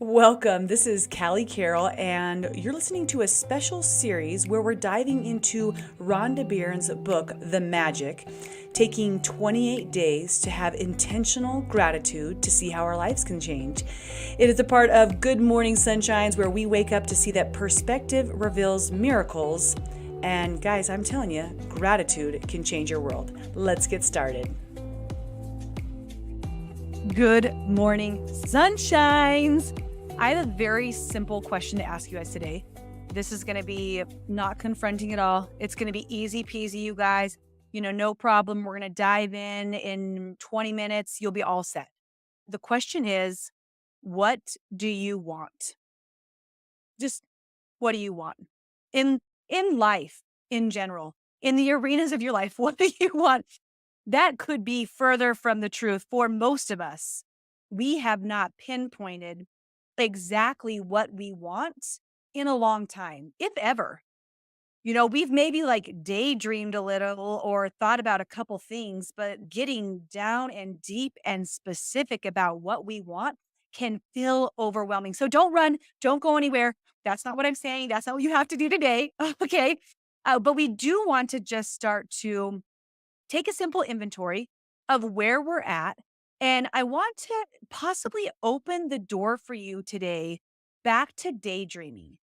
Welcome. This is Callie Carroll, and you're listening to a special series where we're diving into Rhonda Byrne's book, The Magic, taking 28 days to have intentional gratitude to see how our lives can change. It is a part of Good Morning Sunshines where we wake up to see that perspective reveals miracles. And guys, I'm telling you, gratitude can change your world. Let's get started. Good morning, sunshines. I have a very simple question to ask you guys today. This is going to be not confronting at all. It's going to be easy peasy, you guys. No problem. We're going to dive in 20 minutes. You'll be all set. The question is, what do you want? Just what do you want? In life, in general, in the arenas of your life, what do you want? That could be further from the truth for most of us. We have not pinpointed exactly what we want in a long time, if ever. We've maybe like daydreamed a little or thought about a couple things, but getting down and deep and specific about what we want can feel overwhelming. So don't run, don't go anywhere. That's not what I'm saying. That's not what you have to do today. Okay. But we do want to just start to take a simple inventory of where we're at. And I want to possibly open the door for you today back to daydreaming,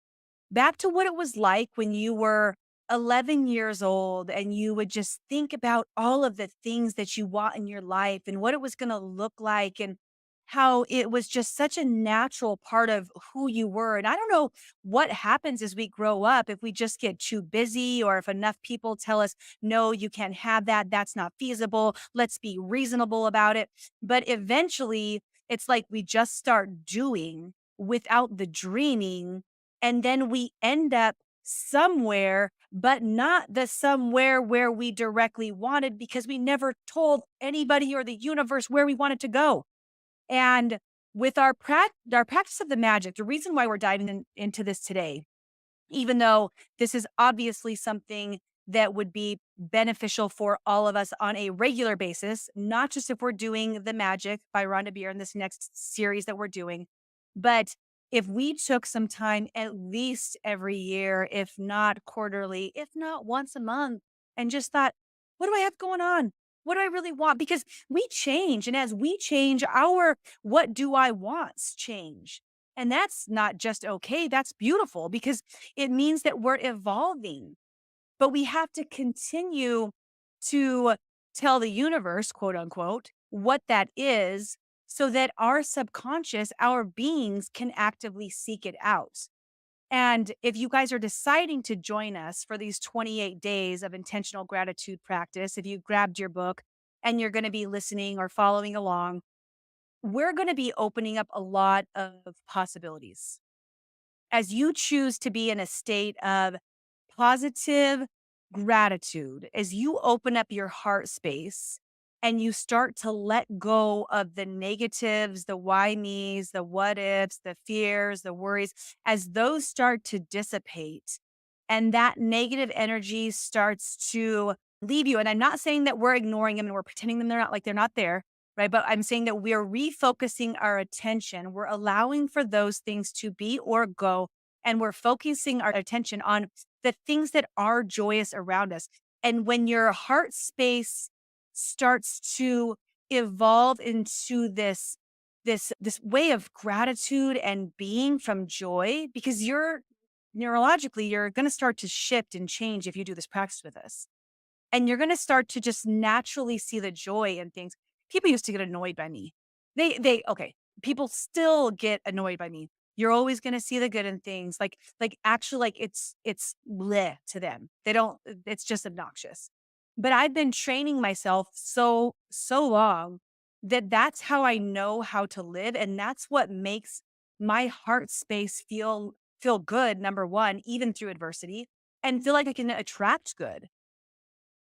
back to what it was like when you were 11 years old and you would just think about all of the things that you want in your life and what it was going to look like and how it was just such a natural part of who you were. And I don't know what happens as we grow up if we just get too busy or if enough people tell us, no, you can't have that. That's not feasible. Let's be reasonable about it. But eventually, it's like we just start doing without the dreaming, and then we end up somewhere, but not the somewhere where we directly wanted because we never told anybody or the universe where we wanted to go. And with our practice of the magic, the reason why we're diving into this today, even though this is obviously something that would be beneficial for all of us on a regular basis, not just if we're doing the magic by Rhonda Beer in this next series that we're doing, but if we took some time at least every year, if not quarterly, if not once a month, and just thought, what do I have going on? What do I really want? Because we change. And as we change, our what do I wants change. And that's not just okay, that's beautiful because it means that we're evolving. But we have to continue to tell the universe, quote unquote, what that is so that our subconscious, our beings can actively seek it out. And if you guys are deciding to join us for these 28 days of intentional gratitude practice, if you grabbed your book and you're going to be listening or following along, we're going to be opening up a lot of possibilities. As you choose to be in a state of positive gratitude, as you open up your heart space and you start to let go of the negatives, the why me's, the what ifs, the fears, the worries, as those start to dissipate and that negative energy starts to leave you. And I'm not saying that we're ignoring them and we're pretending them they're not like they're not there, right? But I'm saying that we're refocusing our attention. We're allowing for those things to be or go. And we're focusing our attention on the things that are joyous around us. And when your heart space starts to evolve into this way of gratitude and being from joy, because you're neurologically, you're going to start to shift and change if you do this practice with us. And you're gonna start to just naturally see the joy in things. People used to get annoyed by me. They okay, people still get annoyed by me. You're always gonna see the good in things, actually, like, it's bleh to them. They don't it's just obnoxious. But I've been training myself so long that that's how I know how to live, and that's what makes my heart space feel good, number 1, even through adversity, and feel like I can attract good.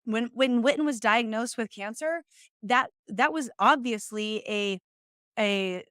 When Witten was diagnosed with cancer, that was obviously a a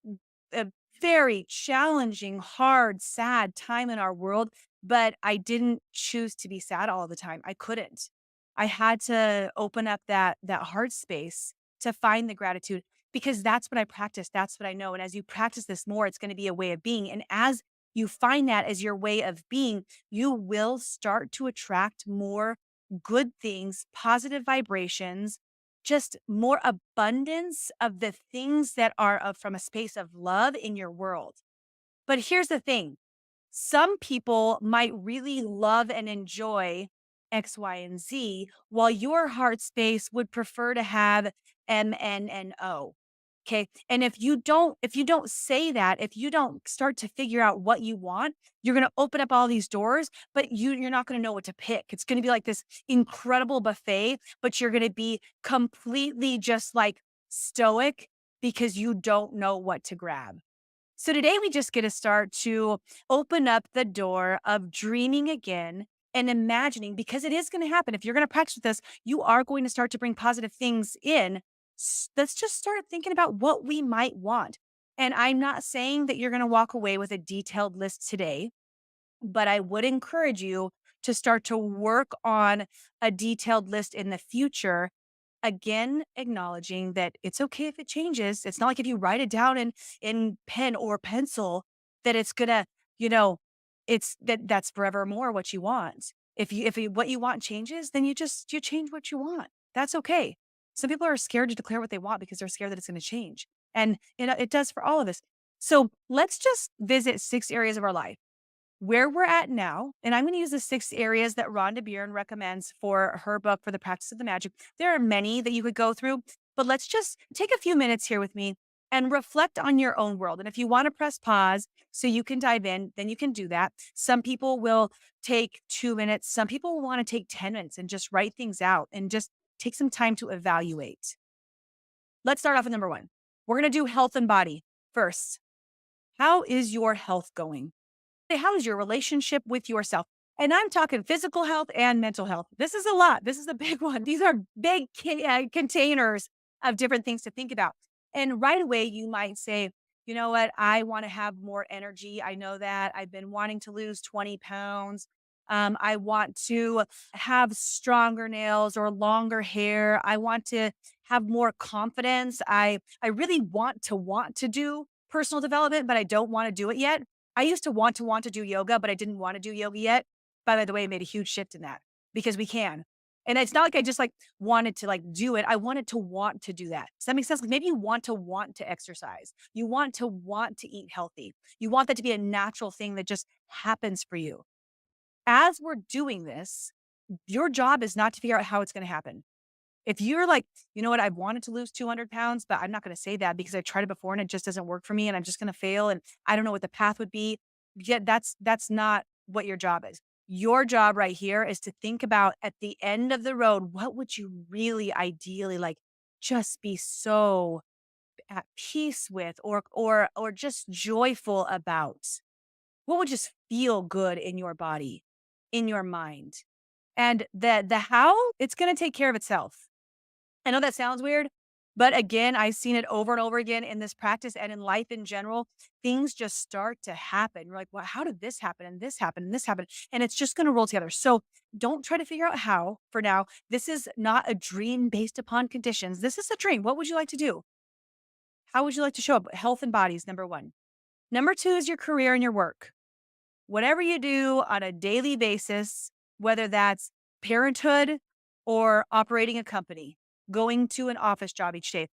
very challenging, hard, sad time in our world, but I didn't choose to be sad all the time. I couldn't. I had to open up that heart space to find the gratitude. because that's what I practice. That's what I know. And as you practice this more, it's going to be a way of being. And as you find that as your way of being, you will start to attract more good things, positive vibrations, just more abundance of the things that are from a space of love in your world. But here's the thing, some people might really love and enjoy X, Y, and Z, while your heart space would prefer to have M, N, and O. Okay. And if you don't say that, if you don't start to figure out what you want, you're going to open up all these doors, but you're not going to know what to pick. It's going to be like this incredible buffet, but you're going to be completely just like stoic because you don't know what to grab. So today we just get to start to open up the door of dreaming again and imagining, because it is going to happen. If you're going to practice with this, you are going to start to bring positive things in. Let's just start thinking about what we might want. And I'm not saying that you're going to walk away with a detailed list today, but I would encourage you to start to work on a detailed list in the future. Again, acknowledging that it's okay if it changes. It's not like if you write it down in pen or pencil that it's gonna, you know, that's forevermore what you want. If what you want changes, then you change what you want. That's okay. Some people are scared to declare what they want because they're scared that it's going to change. And it does for all of us. So let's just visit 6 areas of our life where we're at now. And I'm going to use the 6 areas that Rhonda Byrne recommends for her book, For the Practice of the Magic. There are many that you could go through, but let's just take a few minutes here with me and reflect on your own world. And if you want to press pause so you can dive in, then you can do that. Some people will take 2 minutes. Some people will want to take 10 minutes and just write things out and just take some time to evaluate. Let's start off with number one. We're going to do health and body first. How is your health going? How is your relationship with yourself? And I'm talking physical health and mental health. This is a lot. This is a big one. These are big containers of different things to think about. And right away, you might say, you know what? I want to have more energy. I know that I've been wanting to lose 20 pounds. I want to have stronger nails or longer hair. I want to have more confidence. I really want to do personal development, but I don't want to do it yet. I used to want to do yoga, but I didn't want to do yoga yet. By the way, I made a huge shift in that because we can. And it's not like I just like wanted to like do it. I wanted to want to do that. Does that make sense? Like maybe you want to exercise. You want to eat healthy. You want that to be a natural thing that just happens for you. As we're doing this, your job is not to figure out how it's going to happen. If you're like, you know what, I've wanted to lose 200 pounds, but I'm not going to say that because I tried it before and it just doesn't work for me and I'm just going to fail and I don't know what the path would be. Yet that's not what your job is. Your job right here is to think about at the end of the road, what would you really ideally like just be so at peace with or just joyful about? What would just feel good in your body, in your mind? And the how, it's going to take care of itself. I know that sounds weird, but again, I've seen it over and over again in this practice and in life in general. Things just start to happen. You're like, well, how did this happen? And this happen and this happen? And it's just going to roll together. So don't try to figure out how for now. This is not a dream based upon conditions. This is a dream. What would you like to do? How would you like to show up? Health and body is number one. Number two is your career and your work. Whatever you do on a daily basis, whether that's parenthood or operating a company, going to an office job each day,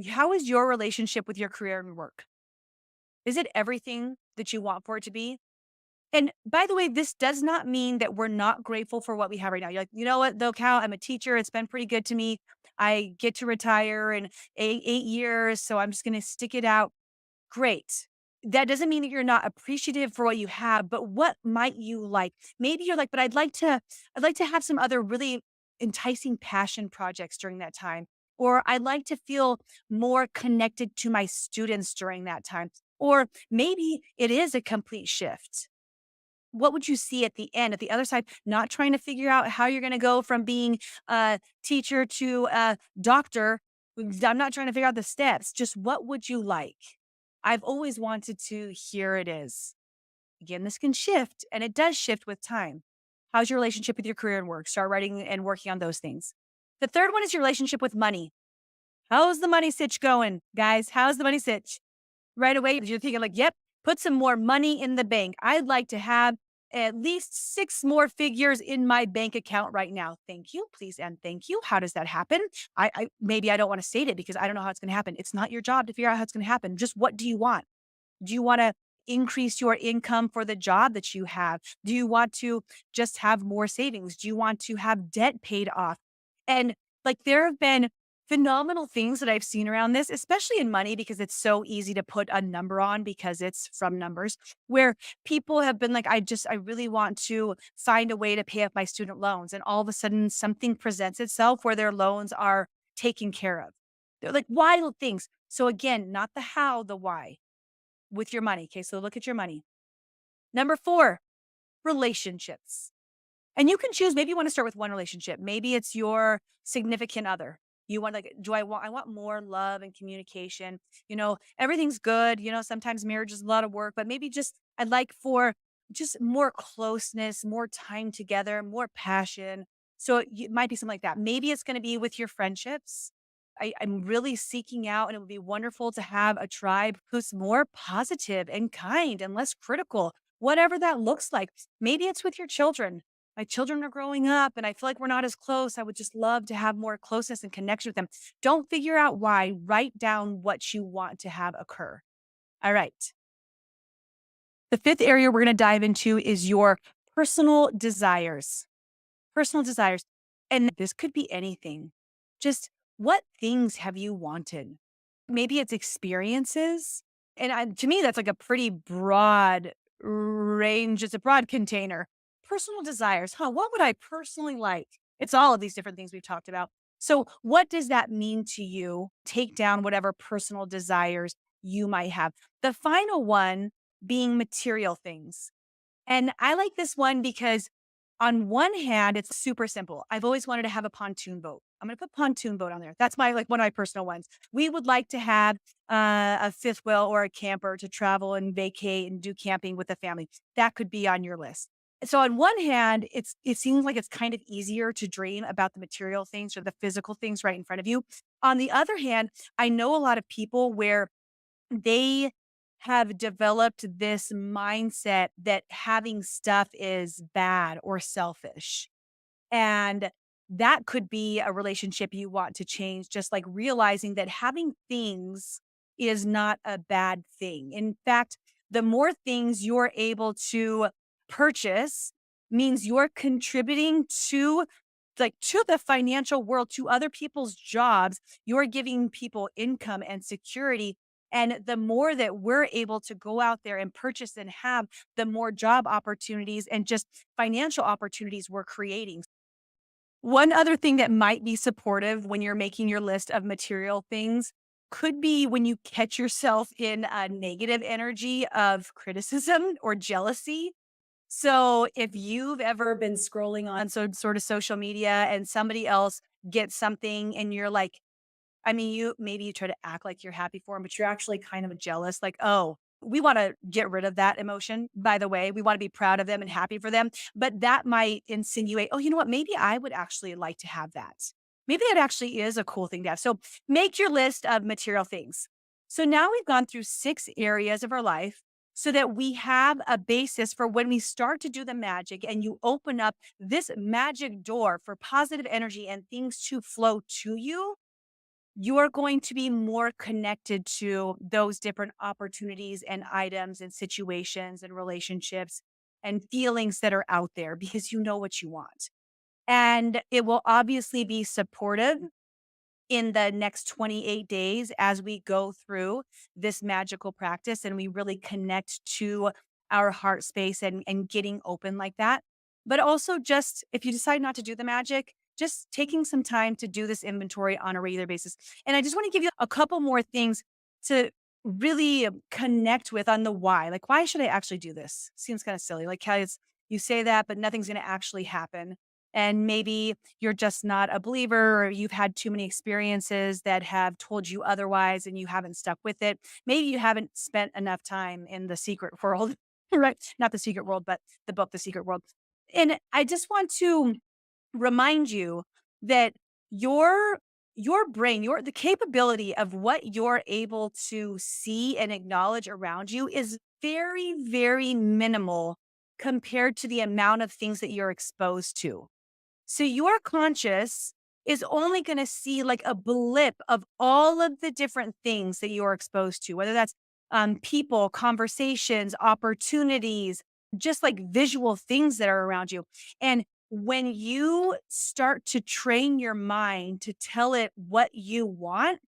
how is your relationship with your career and work? Is it everything that you want for it to be? And by the way, this does not mean that we're not grateful for what we have right now. You're like, you know what, though, Cal, I'm a teacher. It's been pretty good to me. I get to retire in 8 years. So I'm just going to stick it out. Great. That doesn't mean that you're not appreciative for what you have, but what might you like? Maybe you're like, but I'd like to have some other really enticing passion projects during that time. Or I'd like to feel more connected to my students during that time. Or maybe it is a complete shift. What would you see at the end, at the other side? Not trying to figure out how you're going to go from being a teacher to a doctor. I'm not trying to figure out the steps. Just what would you like? I've always wanted to, here it is. Again, this can shift and it does shift with time. How's your relationship with your career and work? Start writing and working on those things. The third one is your relationship with money. How's the money sitch going, guys? How's the money sitch? Right away, you're thinking like, yep, put some more money in the bank. I'd like to have at least six more figures in my bank account right now. Thank you, please, and thank you. How does that happen? I maybe I don't want to state it because I don't know how it's going to happen. It's not your job to figure out how it's going to happen. Just what do you want? Do you want to increase your income for the job that you have? Do you want to just have more savings? Do you want to have debt paid off? And like there have been phenomenal things that I've seen around this, especially in money, because it's so easy to put a number on because it's from numbers, where people have been like, I really want to find a way to pay off my student loans. And all of a sudden, something presents itself where their loans are taken care of. They're like wild things. So, again, not the how, the why with your money. Okay. So, look at your money. Number four, relationships. And you can choose, maybe you want to start with one relationship. Maybe it's your significant other. You want like, I want more love and communication. Everything's good. Sometimes marriage is a lot of work, but maybe just I'd like for just more closeness, more time together, more passion. So it might be something like that. Maybe it's going to be with your friendships. I'm really seeking out, and it would be wonderful to have a tribe who's more positive and kind and less critical, whatever that looks like. Maybe it's with your children. My children are growing up and I feel like we're not as close. I would just love to have more closeness and connection with them. Don't figure out why. Write down what you want to have occur. All right. The fifth area we're going to dive into is your personal desires. Personal desires. And this could be anything. Just what things have you wanted? Maybe it's experiences. And to me, that's like a pretty broad range. It's a broad container. Personal desires, huh? What would I personally like? It's all of these different things we've talked about. So, what does that mean to you? Take down whatever personal desires you might have. The final one being material things. And I like this one because on one hand, it's super simple. I've always wanted to have a pontoon boat. I'm going to put pontoon boat on there. That's my like one of my personal ones. We would like to have a fifth wheel or a camper to travel and vacate and do camping with the family. That could be on your list. So on one hand, it seems like it's kind of easier to dream about the material things or the physical things right in front of you. On the other hand, I know a lot of people where they have developed this mindset that having stuff is bad or selfish. And that could be a relationship you want to change, just like realizing that having things is not a bad thing. In fact, the more things you're able to purchase means you're contributing to the financial world, to other people's jobs. You're giving people income and security. And the more that we're able to go out there and purchase and have, the more job opportunities and just financial opportunities we're creating. One other thing that might be supportive when you're making your list of material things could be when you catch yourself in a negative energy of criticism or jealousy. So if you've ever been scrolling on some sort of social media and somebody else gets something and you're like, maybe you try to act like you're happy for them, but you're actually kind of jealous. Like, oh, we want to get rid of that emotion. By the way, we want to be proud of them and happy for them. But that might insinuate, oh, you know what? Maybe I would actually like to have that. Maybe that actually is a cool thing to have. So make your list of material things. So now we've gone through 6 areas of our life so that we have a basis for when we start to do the magic and you open up this magic door for positive energy and things to flow to you. You're going to be more connected to those different opportunities and items and situations and relationships and feelings that are out there because you know what you want. And it will obviously be supportive in the next 28 days as we go through this magical practice and we really connect to our heart space and getting open like that. But also, just if you decide not to do the magic, just taking some time to do this inventory on a regular basis. And I just want to give you a couple more things to really connect with on the why. Like, why should I actually do this? Seems kind of silly. Like, how you say that, but nothing's going to actually happen. And maybe you're just not a believer or you've had too many experiences that have told you otherwise and you haven't stuck with it. Maybe you haven't spent enough time in the secret world, right? Not the secret world, but the book, The Secret World. And I just want to remind you that your your brain, the capability of what you're able to see and acknowledge around you is very, very minimal compared to the amount of things that you're exposed to. So your conscious is only going to see like a blip of all of the different things that you're exposed to, whether that's people, conversations, opportunities, just like visual things that are around you. And when you start to train your mind to tell it what you want,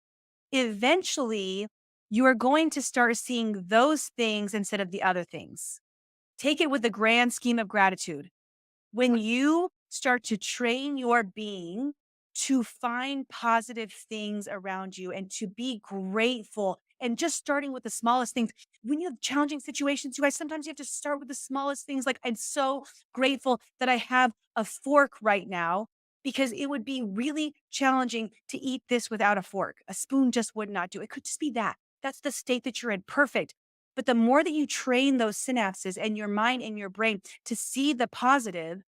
eventually you are going to start seeing those things instead of the other things. Take it with the grand scheme of gratitude. When you start to train your being to find positive things around you and to be grateful, and just starting with the smallest things. When you have challenging situations, you guys, sometimes you have to start with the smallest things. Like, I'm so grateful that I have a fork right now because it would be really challenging to eat this without a fork. A spoon just would not do. It could just be that. That's the state that you're in. Perfect. But the more that you train those synapses and your mind and your brain to see the positive,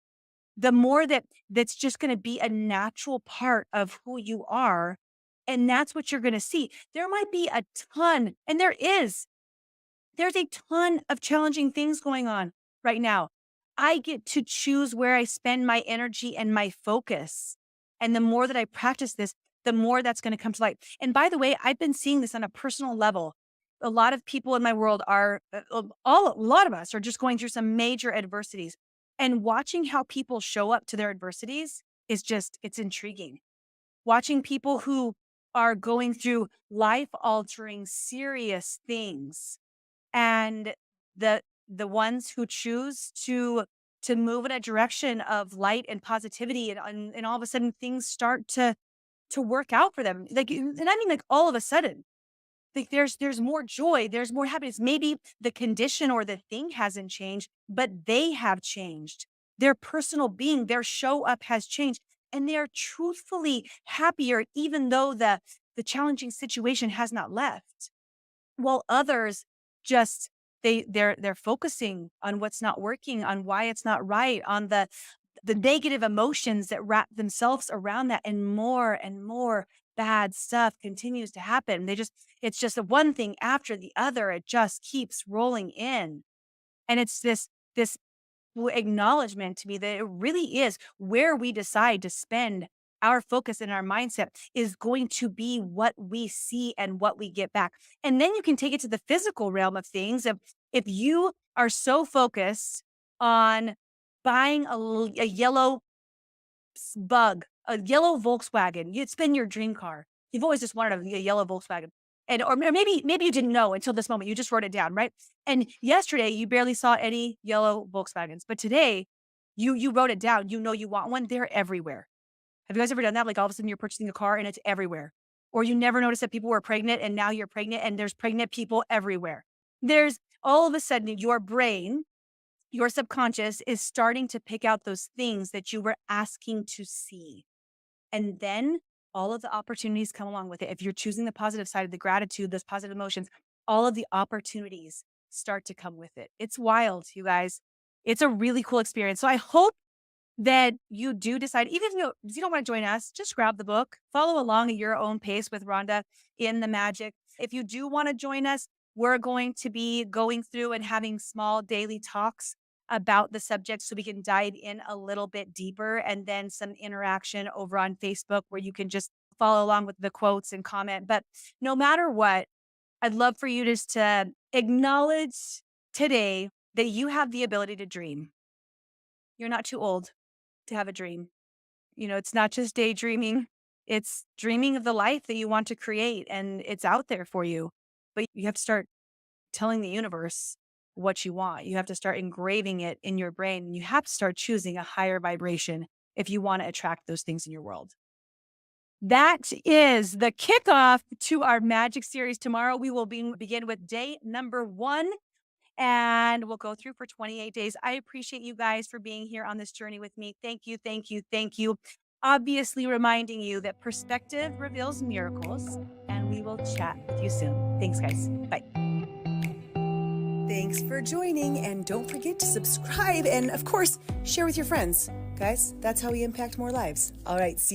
the more that's just going to be a natural part of who you are. And that's what you're going to see. There might be a ton, and there's a ton of challenging things going on right now. I get to choose where I spend my energy and my focus. And the more that I practice this, the more that's going to come to light. And by the way, I've been seeing this on a personal level. A lot of people in my world are, a lot of us are just going through some major adversities. And watching how people show up to their adversities is just, it's intriguing. Watching people who are going through life altering, serious things, and the ones who choose to move in a direction of light and positivity, and all of a sudden things start to work out for them, like, and I mean, like, all of a sudden, like, there's more joy, there's more happiness. Maybe the condition or the thing hasn't changed, but they have changed. Their personal being, their show up has changed, and they're truthfully happier even though the challenging situation has not left. While others just, they're focusing on what's not working, on why it's not right, on the negative emotions that wrap themselves around that, and more bad stuff continues to happen. It's just the one thing after the other. It just keeps rolling in. And it's this acknowledgement to me that it really is where we decide to spend our focus and our mindset is going to be what we see and what we get back. And then you can take it to the physical realm of things. If you are so focused on buying a yellow bug, a yellow Volkswagen, it's been your dream car. You've always just wanted a yellow Volkswagen. And or maybe you didn't know until this moment. You just wrote it down, right? And yesterday you barely saw any yellow Volkswagens, but today you wrote it down. You know you want one. They're everywhere. Have you guys ever done that? Like, all of a sudden you're purchasing a car and it's everywhere. Or you never noticed that people were pregnant and now you're pregnant and there's pregnant people everywhere. There's all of a sudden your brain, your subconscious is starting to pick out those things that you were asking to see. And then all of the opportunities come along with it. If you're choosing the positive side of the gratitude, those positive emotions, all of the opportunities start to come with it. It's wild, you guys. It's a really cool experience. So I hope that you do decide, even if you don't want to join us, just grab the book, follow along at your own pace with Rhonda in the magic. If you do want to join us, we're going to be going through and having small daily talks about the subject so we can dive in a little bit deeper, and then some interaction over on Facebook where you can just follow along with the quotes and comment. But no matter what, I'd love for you just to acknowledge today that you have the ability to dream. You're not too old to have a dream. It's not just daydreaming, it's dreaming of the life that you want to create, and it's out there for you. But you have to start telling the universe what you want. You have to start engraving it in your brain, and you have to start choosing a higher vibration if you want to attract those things in your world. That is the kickoff to our magic series. Tomorrow, we will begin with day number 1, and we'll go through for 28 days. I appreciate you guys for being here on this journey with me. Thank you, thank you, thank you. Obviously, reminding you that perspective reveals miracles, and we will chat with you soon. Thanks, guys. Bye. Thanks for joining, and don't forget to subscribe and, of course, share with your friends. Guys, that's how we impact more lives. All right, see you.